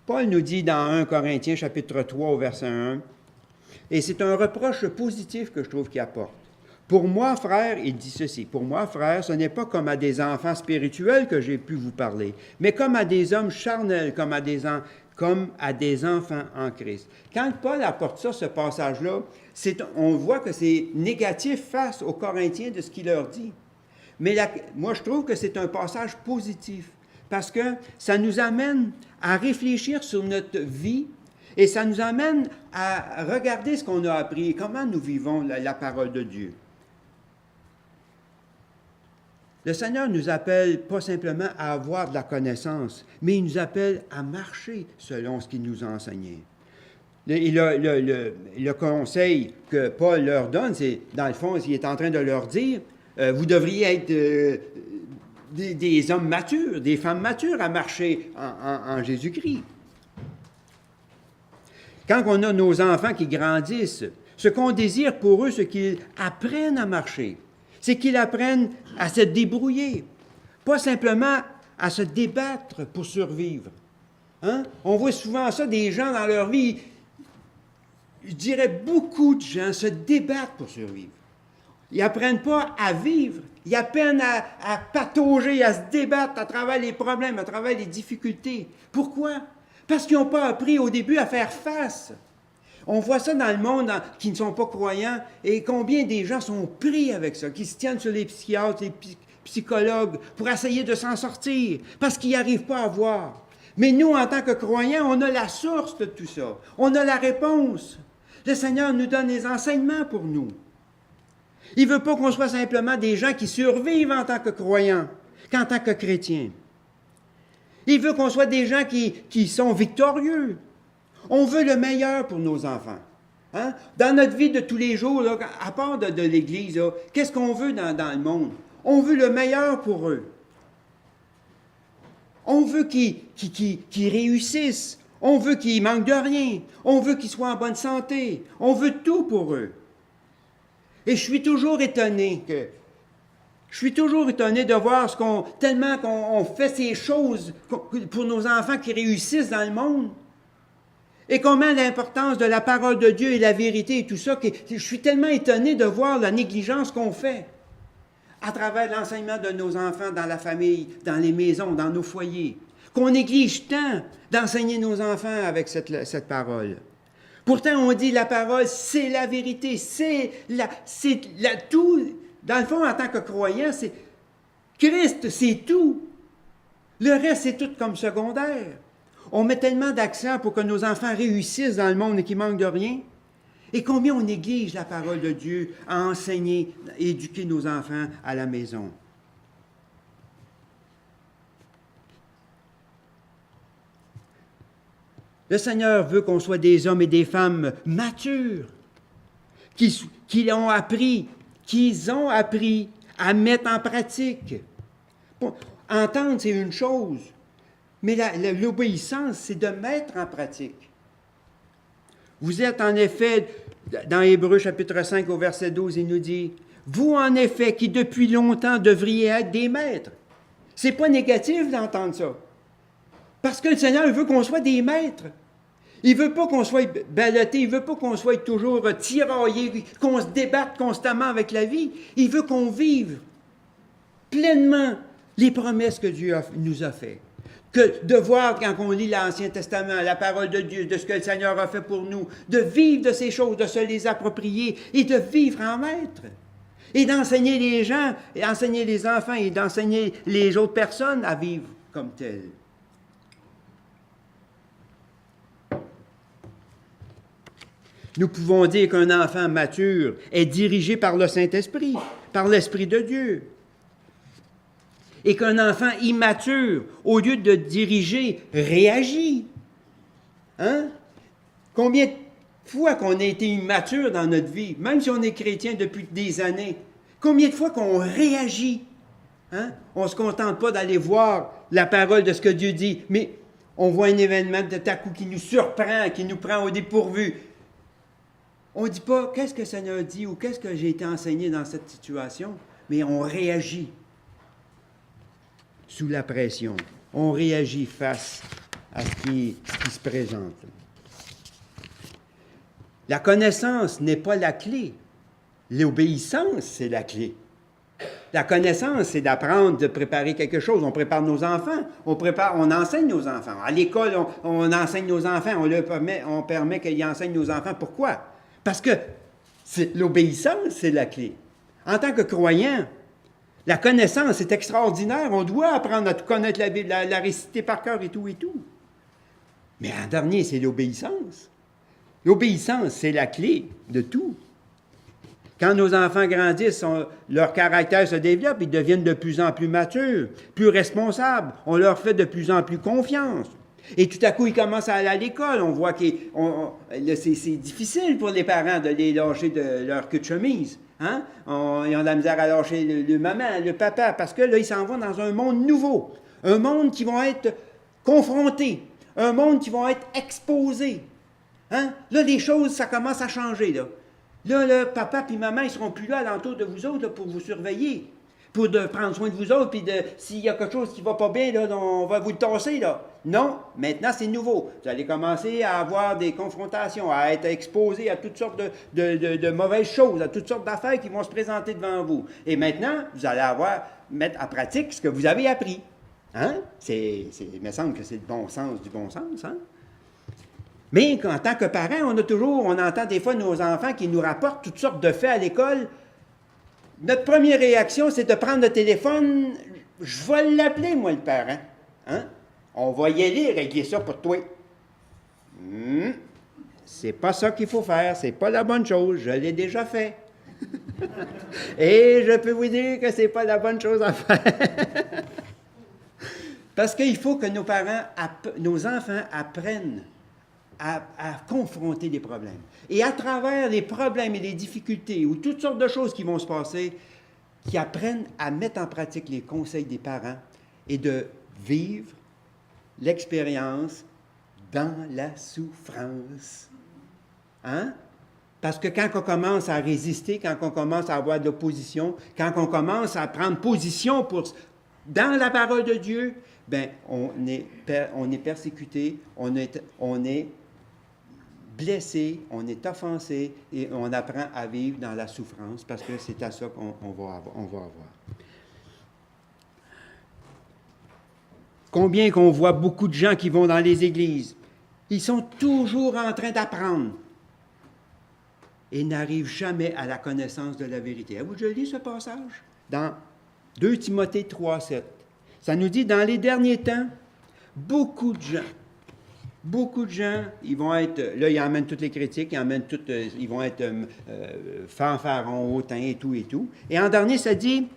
A: Paul nous dit dans 1 Corinthiens chapitre 3 au verset 1, et c'est un reproche positif que je trouve qu'il apporte. Pour moi, frère, il dit ceci, pour moi, frère, ce n'est pas comme à des enfants spirituels que j'ai pu vous parler, mais comme à des hommes charnels, comme à des enfants en Christ. Quand Paul apporte ça, ce passage-là, on voit que c'est négatif face aux Corinthiens de ce qu'il leur dit. Mais moi, je trouve que c'est un passage positif, parce que ça nous amène à réfléchir sur notre vie et ça nous amène à regarder ce qu'on a appris et comment nous vivons la parole de Dieu. Le Seigneur ne nous appelle pas simplement à avoir de la connaissance, mais il nous appelle à marcher selon ce qu'il nous a enseigné. Le conseil que Paul leur donne, c'est, dans le fond, il est en train de leur dire, vous devriez être des hommes matures, des femmes matures à marcher en Jésus-Christ. Quand on a nos enfants qui grandissent, ce qu'on désire pour eux, c'est qu'ils apprennent à marcher. C'est qu'ils apprennent à se débrouiller, pas simplement à se débattre pour survivre. Hein? On voit souvent ça, des gens dans leur vie, je dirais beaucoup de gens se débattent pour survivre. Ils n'apprennent pas à vivre, ils apprennent à patauger, à se débattre à travers les problèmes, à travers les difficultés. Pourquoi? Parce qu'ils n'ont pas appris au début à faire face. On voit ça dans le monde qui ne sont pas croyants, et combien des gens sont pris avec ça, qui se tiennent sur les psychiatres, les psychologues, pour essayer de s'en sortir, parce qu'ils n'y arrivent pas à voir. Mais nous, en tant que croyants, on a la source de tout ça. On a la réponse. Le Seigneur nous donne les enseignements pour nous. Il ne veut pas qu'on soit simplement des gens qui survivent en tant que croyants, qu'en tant que chrétiens. Il veut qu'on soit des gens qui sont victorieux. On veut le meilleur pour nos enfants. Hein? Dans notre vie de tous les jours, là, à part de l'Église, là, qu'est-ce qu'on veut dans le monde? On veut le meilleur pour eux. On veut qu'ils réussissent. On veut qu'ils manquent de rien. On veut qu'ils soient en bonne santé. On veut tout pour eux. Et je suis toujours étonné de voir tellement qu'on fait ces choses pour nos enfants qui réussissent dans le monde. Et comment l'importance de la parole de Dieu et la vérité et tout ça, que je suis tellement étonné de voir la négligence qu'on fait à travers l'enseignement de nos enfants dans la famille, dans les maisons, dans nos foyers, qu'on néglige tant d'enseigner nos enfants avec cette parole. Pourtant, on dit la parole, c'est la vérité, c'est tout. Dans le fond, en tant que croyant, c'est Christ, c'est tout. Le reste, c'est tout comme secondaire. On met tellement d'accent pour que nos enfants réussissent dans le monde et qu'ils manquent de rien. Et combien on néglige la parole de Dieu à enseigner, à éduquer nos enfants à la maison. Le Seigneur veut qu'on soit des hommes et des femmes matures, qui ont appris à mettre en pratique. Bon, entendre, c'est une chose. Mais l'obéissance, c'est de mettre en pratique. Vous êtes en effet, dans Hébreux chapitre 5 au verset 12, il nous dit, « Vous en effet qui depuis longtemps devriez être des maîtres. » C'est pas négatif d'entendre ça. Parce que le Seigneur il veut qu'on soit des maîtres. Il ne veut pas qu'on soit ballotté, il ne veut pas qu'on soit toujours tiraillé, qu'on se débatte constamment avec la vie. Il veut qu'on vive pleinement les promesses que Dieu nous a faites. Que de voir, quand on lit l'Ancien Testament, la parole de Dieu, de ce que le Seigneur a fait pour nous, de vivre de ces choses, de se les approprier et de vivre en maître. Et d'enseigner les gens, et enseigner les enfants et d'enseigner les autres personnes à vivre comme telles. Nous pouvons dire qu'un enfant mature est dirigé par le Saint-Esprit, par l'Esprit de Dieu. Et qu'un enfant immature, au lieu de diriger, réagit. Hein? Combien de fois qu'on a été immature dans notre vie, même si on est chrétien depuis des années, combien de fois qu'on réagit? Hein? On ne se contente pas d'aller voir la parole de ce que Dieu dit, mais on voit un événement de tout à coup qui nous surprend, qui nous prend au dépourvu. On ne dit pas qu'est-ce que le Seigneur dit ou qu'est-ce que j'ai été enseigné dans cette situation, mais on réagit sous la pression. On réagit face à ce qui se présente. La connaissance n'est pas la clé. L'obéissance, c'est la clé. La connaissance, c'est d'apprendre, de préparer quelque chose. On prépare nos enfants, on enseigne nos enfants. À l'école, on enseigne nos enfants, on permet qu'ils enseignent nos enfants. Pourquoi? Parce que l'obéissance, c'est la clé. En tant que croyant, la connaissance est extraordinaire. On doit apprendre à connaître la Bible, la réciter par cœur et tout et tout. Mais en dernier, c'est l'obéissance. L'obéissance, c'est la clé de tout. Quand nos enfants grandissent, leur caractère se développe, ils deviennent de plus en plus matures, plus responsables. On leur fait de plus en plus confiance. Et tout à coup, ils commencent à aller à l'école. On voit que c'est difficile pour les parents de les lâcher de leur queue de chemise. Hein? Ils ont de la misère à lâcher le maman, le papa, parce que là, ils s'en vont dans un monde nouveau. Un monde qui vont être confrontés. Un monde qui vont être exposés. Hein? Là, les choses, ça commence à changer, là. Là, papa et maman, ils ne seront plus là alentour de vous autres là, pour vous surveiller, pour prendre soin de vous autres, puis s'il y a quelque chose qui ne va pas bien, là, on va vous le tasser, là. Non, maintenant, c'est nouveau. Vous allez commencer à avoir des confrontations, à être exposé à toutes sortes de mauvaises choses, à toutes sortes d'affaires qui vont se présenter devant vous. Et maintenant, vous allez mettre en pratique ce que vous avez appris. Hein? Il me semble que c'est le bon sens du bon sens, hein? Mais en tant que parents, on entend des fois nos enfants qui nous rapportent toutes sortes de faits à l'école. Notre première réaction, c'est de prendre le téléphone. Je vais l'appeler, moi, le parent. Hein? On va y aller régler ça pour toi. C'est pas ça qu'il faut faire. C'est pas la bonne chose. Je l'ai déjà fait. Et je peux vous dire que c'est pas la bonne chose à faire. Parce qu'il faut que nos enfants apprennent à confronter les problèmes. Et à travers les problèmes et les difficultés ou toutes sortes de choses qui vont se passer, qui apprennent à mettre en pratique les conseils des parents et de vivre l'expérience dans la souffrance. Hein? Parce que quand on commence à résister, quand on commence à avoir de l'opposition, quand on commence à prendre position dans la parole de Dieu, bien, on est persécuté, on est blessé, on est offensé et on apprend à vivre dans la souffrance parce que c'est à ça qu'on va avoir. Combien qu'on voit beaucoup de gens qui vont dans les églises, ils sont toujours en train d'apprendre et n'arrivent jamais à la connaissance de la vérité. Avez-vous déjà lu ce passage? Dans 2 Timothée 3,7. Ça nous dit, dans les derniers temps, beaucoup de gens, ils vont être, là, ils emmènent toutes les critiques, ils vont être fanfarons, hautains et tout et tout. Et en dernier, ça dit,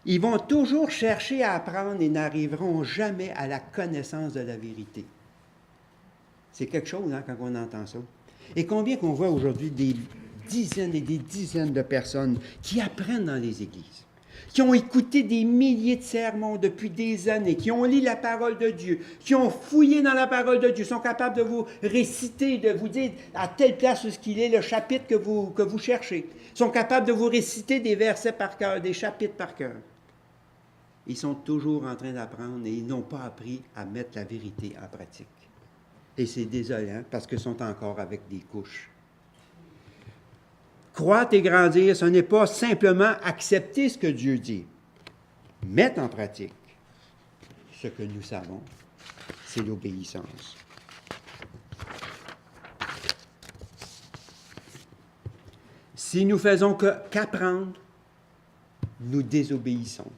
A: ils vont toujours chercher à apprendre et n'arriveront jamais à la connaissance de la vérité. C'est quelque chose, hein, quand on entend ça. Et combien qu'on voit aujourd'hui des dizaines et des dizaines de personnes qui apprennent dans les églises, qui ont écouté des milliers de sermons depuis des années, qui ont lu la parole de Dieu, qui ont fouillé dans la parole de Dieu, sont capables de vous réciter, de vous dire à telle place où il est le chapitre que vous cherchez, sont capables de vous réciter des versets par cœur, des chapitres par cœur. Ils sont toujours en train d'apprendre et ils n'ont pas appris à mettre la vérité en pratique. Et c'est désolant parce qu'ils sont encore avec des couches. Croître et grandir, ce n'est pas simplement accepter ce que Dieu dit. Mettre en pratique ce que nous savons, c'est l'obéissance. Si nous faisons qu'apprendre, nous désobéissons.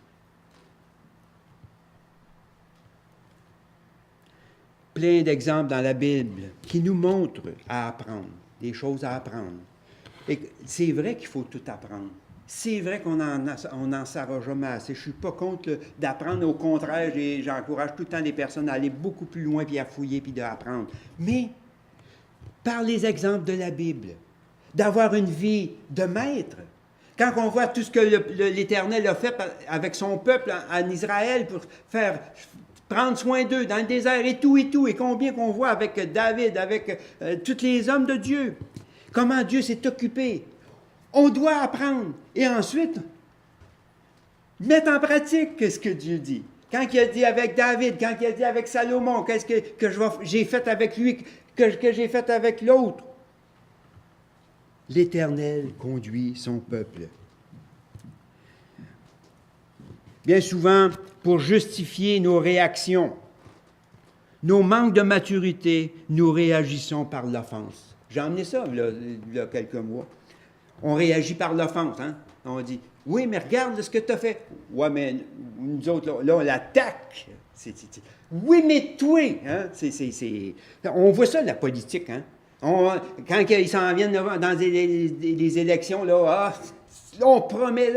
A: Plein d'exemples dans la Bible qui nous montrent à apprendre, des choses à apprendre. Et c'est vrai qu'il faut tout apprendre. C'est vrai qu'on n'en saura jamais assez. Je ne suis pas contre d'apprendre. Au contraire, j'encourage tout le temps les personnes à aller beaucoup plus loin, puis à fouiller, puis d'apprendre. Mais par les exemples de la Bible, d'avoir une vie de maître. Quand on voit tout ce que l'Éternel a fait avec son peuple en Israël pour prendre soin d'eux dans le désert et tout, et combien qu'on voit avec David, avec tous les hommes de Dieu, comment Dieu s'est occupé. On doit apprendre et ensuite mettre en pratique ce que Dieu dit. Quand il a dit avec David, quand il a dit avec Salomon, qu'est-ce que j'ai fait avec lui, que j'ai fait avec l'autre. L'Éternel conduit son peuple. Bien souvent, pour justifier nos réactions, nos manques de maturité, nous réagissons par l'offense. J'ai emmené ça il y a quelques mois. On réagit par l'offense. Hein? On dit, oui, mais regarde ce que tu as fait. Oui, mais nous autres, là on l'attaque. Oui, mais toi. Hein? On voit ça, la politique. Hein? Quand ils s'en viennent dans les élections, là, on promet.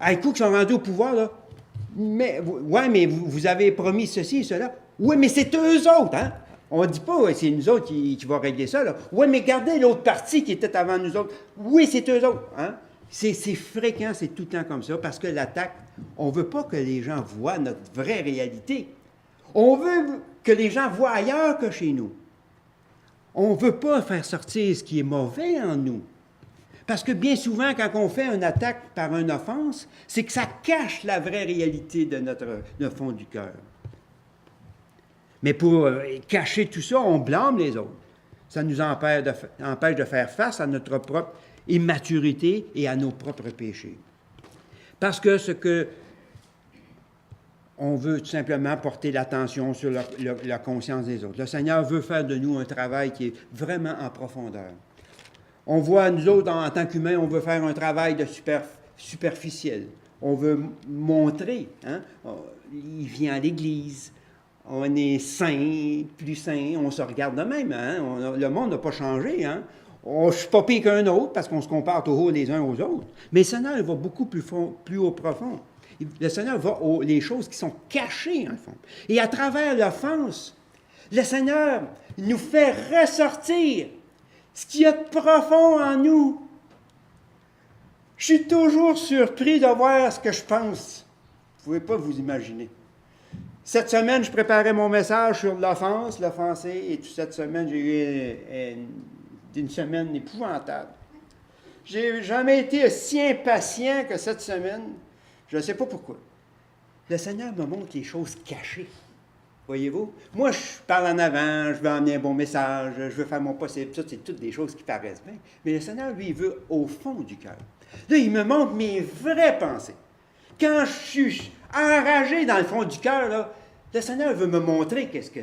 A: À coup qu'ils sont rendus au pouvoir, là. Mais vous avez promis ceci et cela. Oui, mais c'est eux autres, hein? On ne dit pas, c'est nous autres qui vont régler ça, là. Oui, mais regardez l'autre partie qui était avant nous autres. Oui, c'est eux autres, hein? C'est fréquent, c'est tout le temps comme ça, parce que l'attaque, on ne veut pas que les gens voient notre vraie réalité. On veut que les gens voient ailleurs que chez nous. On ne veut pas faire sortir ce qui est mauvais en nous. Parce que bien souvent, quand on fait une attaque par une offense, c'est que ça cache la vraie réalité de notre fond du cœur. Mais pour cacher tout ça, on blâme les autres. Ça nous empêche de faire face à notre propre immaturité et à nos propres péchés. Parce que on veut tout simplement porter l'attention sur la conscience des autres. Le Seigneur veut faire de nous un travail qui est vraiment en profondeur. On voit, nous autres, en tant qu'humains, on veut faire un travail de superficiel. On veut montrer. Hein? Il vient à l'Église. On est saint, plus saint. On se regarde de même. Hein? Le monde n'a pas changé. Hein? Je ne suis pas pire qu'un autre parce qu'on se compare toujours les uns aux autres. Mais le Seigneur il va beaucoup plus haut profond. Le Seigneur va aux les choses qui sont cachées, en fond. Et à travers l'offense, le Seigneur nous fait ressortir ce qu'il y a de profond en nous. Je suis toujours surpris de voir ce que je pense. Vous ne pouvez pas vous imaginer. Cette semaine, je préparais mon message sur l'offense, l'offensé, et toute cette semaine, j'ai eu une semaine épouvantable. J'ai jamais été si impatient que cette semaine. Je ne sais pas pourquoi. Le Seigneur me montre les choses cachées. Voyez-vous? Moi, je parle en avant, je veux emmener un bon message, je veux faire mon possible. Ça, c'est toutes des choses qui paraissent bien. Mais le Seigneur, lui, il veut au fond du cœur. Là, il me montre mes vraies pensées. Quand je suis enragé dans le fond du cœur, là, le Seigneur veut me montrer qu'est-ce que...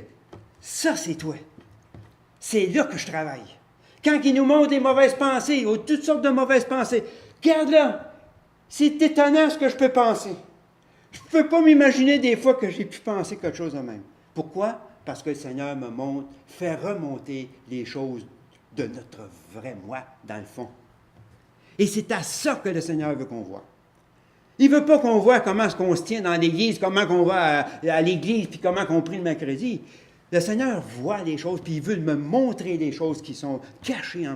A: Ça, c'est toi. C'est là que je travaille. Quand il nous montre des mauvaises pensées, ou toutes sortes de mauvaises pensées, regarde là, c'est étonnant ce que je peux penser. Je ne peux pas m'imaginer des fois que j'ai pu penser quelque chose de même. Pourquoi? Parce que le Seigneur me montre, fait remonter les choses de notre vrai moi dans le fond. Et c'est à ça que le Seigneur veut qu'on voit. Il ne veut pas qu'on voit comment est-ce qu'on se tient dans l'Église, comment on va à l'Église, puis comment on prie le mercredi. Le Seigneur voit les choses, puis il veut me montrer les choses qui sont cachées en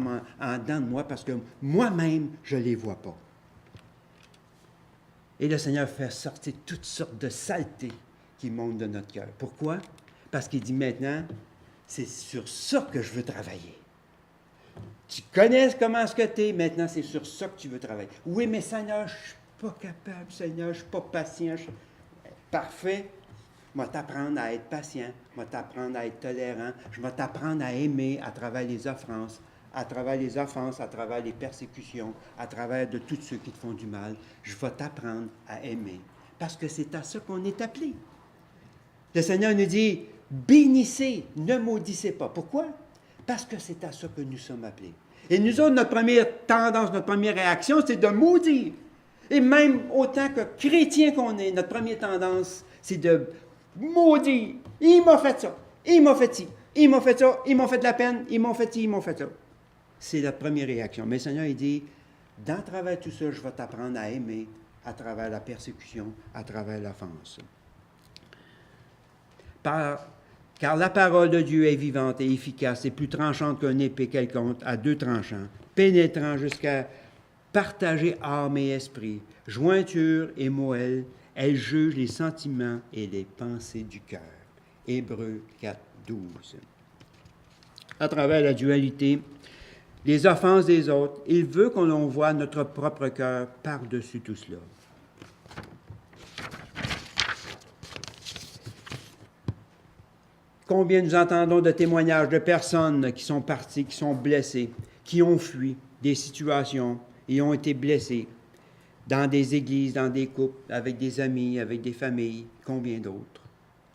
A: dedans de moi, parce que moi-même, je ne les vois pas. Et le Seigneur fait sortir toutes sortes de saletés qui montent de notre cœur. Pourquoi? Parce qu'il dit maintenant, c'est sur ça que je veux travailler. Tu connais comment est-ce que tu es, maintenant c'est sur ça que tu veux travailler. Oui, mais Seigneur, je ne suis pas capable, Seigneur, je ne suis pas patient. Parfait. Je vais t'apprendre à être patient, je vais t'apprendre à être tolérant, je vais t'apprendre à aimer à travers les offenses, à travers les persécutions, à travers de tous ceux qui te font du mal. Je vais t'apprendre à aimer. Parce que c'est à ça qu'on est appelé. Le Seigneur nous dit, bénissez, ne maudissez pas. Pourquoi? Parce que c'est à ça que nous sommes appelés. Et nous autres, notre première tendance, notre première réaction, c'est de maudire. Et même autant que chrétiens qu'on est, notre première tendance, c'est de maudire. Il m'a fait ça, il m'a fait ci, il m'a fait ça, il m'a fait de la peine, ils m'ont fait ci, ils m'ont fait ça. C'est la première réaction. Mais le Seigneur, il dit, dans travers tout ça, je vais t'apprendre à aimer à travers la persécution, à travers l'offense. Car la parole de Dieu est vivante et efficace et plus tranchante qu'un épée quelconque à deux tranchants, pénétrant jusqu'à partager âme et esprit, jointure et moelle. Elle juge les sentiments et les pensées du cœur. Hébreux 4, 12. À travers la dualité, les offenses des autres, il veut que l'on voie notre propre cœur par-dessus tout cela. Combien nous entendons de témoignages de personnes qui sont parties, qui sont blessées, qui ont fui des situations et ont été blessées dans des églises, dans des couples, avec des amis, avec des familles, combien d'autres.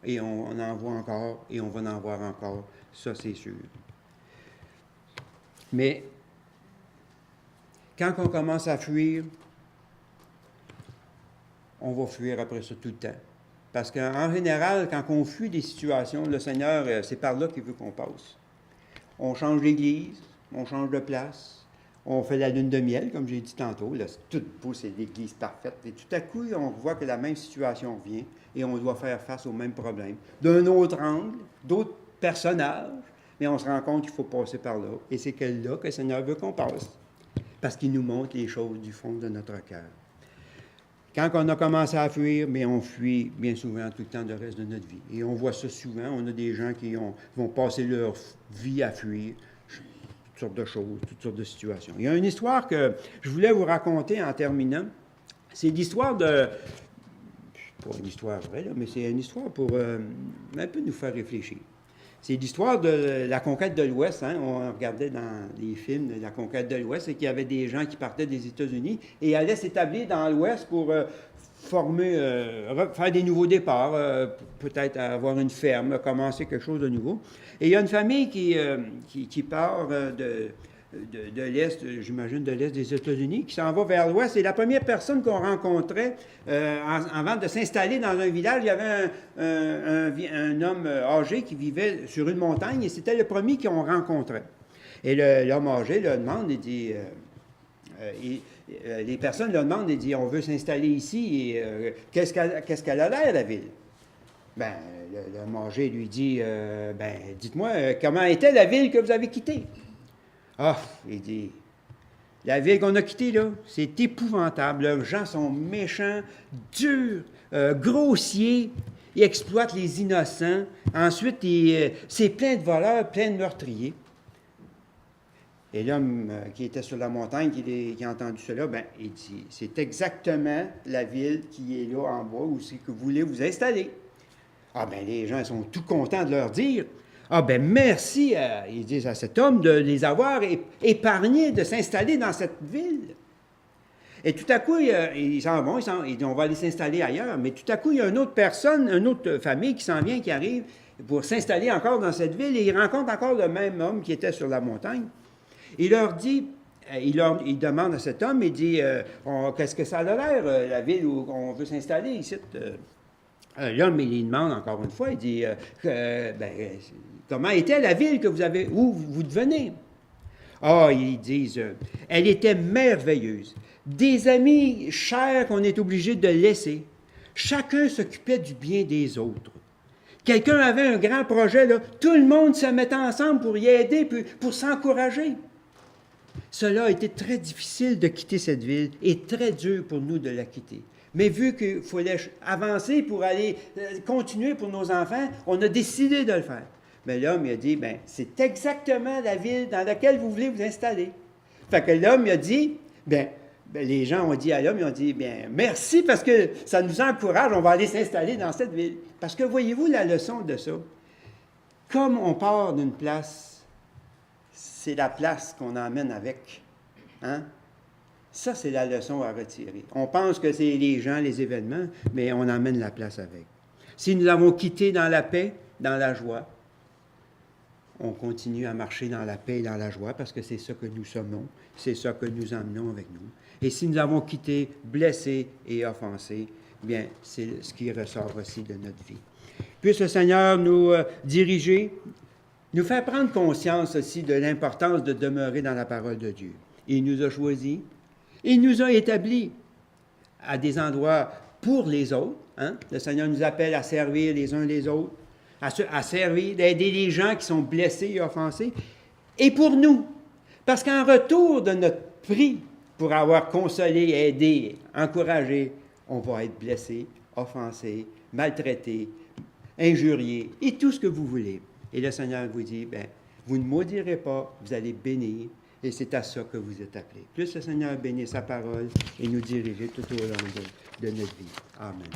A: Et on en voit encore, et on va en voir encore, ça c'est sûr. Mais quand on commence à fuir, on va fuir après ça tout le temps. Parce qu'en général, quand on fuit des situations, le Seigneur, c'est par là qu'il veut qu'on passe. On change d'église, on change de place, on fait la lune de miel, comme j'ai dit tantôt. Là, c'est tout beau, c'est l'église parfaite. Et tout à coup, on voit que la même situation vient et on doit faire face au même problème. D'un autre angle, d'autres personnages, mais on se rend compte qu'il faut passer par là. Et c'est là que le Seigneur veut qu'on passe. Parce qu'il nous montre les choses du fond de notre cœur. Quand on a commencé à fuir, mais on fuit bien souvent tout le temps le reste de notre vie. Et on voit ça souvent. On a des gens qui vont passer leur vie à fuir toutes sortes de choses, toutes sortes de situations. Il y a une histoire que je voulais vous raconter en terminant. C'est l'histoire de... Pas une histoire vraie, là, mais c'est une histoire pour un peu nous faire réfléchir. C'est l'histoire de la conquête de l'Ouest. Hein? On regardait dans les films de la conquête de l'Ouest et qu'il y avait des gens qui partaient des États-Unis et allaient s'établir dans l'Ouest pour faire des nouveaux départs, peut-être avoir une ferme, commencer quelque chose de nouveau. Et il y a une famille qui part de l'Est, j'imagine de l'Est des États-Unis, qui s'en va vers l'Ouest. Et la première personne qu'on rencontrait avant de s'installer dans un village, il y avait un homme âgé qui vivait sur une montagne et c'était le premier qu'on rencontrait. Et l'homme âgé le demande, il dit... les personnes le demandent et disent on veut s'installer ici et qu'est-ce qu'elle a l'air, la ville? Ben, l'homme âgé lui dit dites-moi, comment était la ville que vous avez quittée? Ah, il dit la ville qu'on a quittée, là, c'est épouvantable. Les gens sont méchants, durs, grossiers, ils exploitent les innocents. Ensuite, c'est plein de voleurs, plein de meurtriers. Et l'homme qui était sur la montagne, qui a entendu cela, il dit, c'est exactement la ville qui est là en bas où c'est que vous voulez vous installer. Ah les gens sont tout contents de leur dire, merci, ils disent à cet homme de les avoir épargnés de s'installer dans cette ville. Et tout à coup, ils s'en vont, ils disent, on va aller s'installer ailleurs. Mais tout à coup, il y a une autre personne, une autre famille qui s'en vient, qui arrive pour s'installer encore dans cette ville et ils rencontrent encore le même homme qui était sur la montagne. Il leur dit, il demande à cet homme, il dit, qu'est-ce que ça a l'air, la ville où on veut s'installer ici? L'homme, il demande encore une fois, il dit, comment était la ville que vous avez, où vous devenez? Ils disent, elle était merveilleuse. Des amis chers qu'on est obligé de laisser. Chacun s'occupait du bien des autres. Quelqu'un avait un grand projet, là, tout le monde se mettait ensemble pour y aider, pour s'encourager. Cela a été très difficile de quitter cette ville et très dur pour nous de la quitter. Mais vu qu'il fallait avancer pour aller continuer pour nos enfants, on a décidé de le faire. Mais l'homme, il a dit, c'est exactement la ville dans laquelle vous voulez vous installer. Fait que l'homme, il a dit, les gens ont dit à l'homme, ils ont dit, merci parce que ça nous encourage, on va aller s'installer dans cette ville. Parce que voyez-vous la leçon de ça? Comme on part d'une place, c'est la place qu'on emmène avec. Hein? Ça, c'est la leçon à retirer. On pense que c'est les gens, les événements, mais on emmène la place avec. Si nous avons quitté dans la paix, dans la joie, on continue à marcher dans la paix et dans la joie parce que c'est ça que nous sommes, c'est ça que nous emmenons avec nous. Et si nous avons quitté blessés et offensés, c'est ce qui ressort aussi de notre vie. Puisse le Seigneur nous diriger, nous faire prendre conscience aussi de l'importance de demeurer dans la parole de Dieu. Il nous a choisis, il nous a établis à des endroits pour les autres. Hein? Le Seigneur nous appelle à servir les uns les autres. à servir, d'aider les gens qui sont blessés et offensés, et pour nous. Parce qu'en retour de notre prix, pour avoir consolé, aidé, encouragé, on va être blessé, offensé, maltraité, injurié, et tout ce que vous voulez. Et le Seigneur vous dit, bien, vous ne maudirez pas, vous allez bénir, et c'est à ça que vous êtes appelés. Plus le Seigneur bénit sa parole et nous diriger tout au long de notre vie. Amen.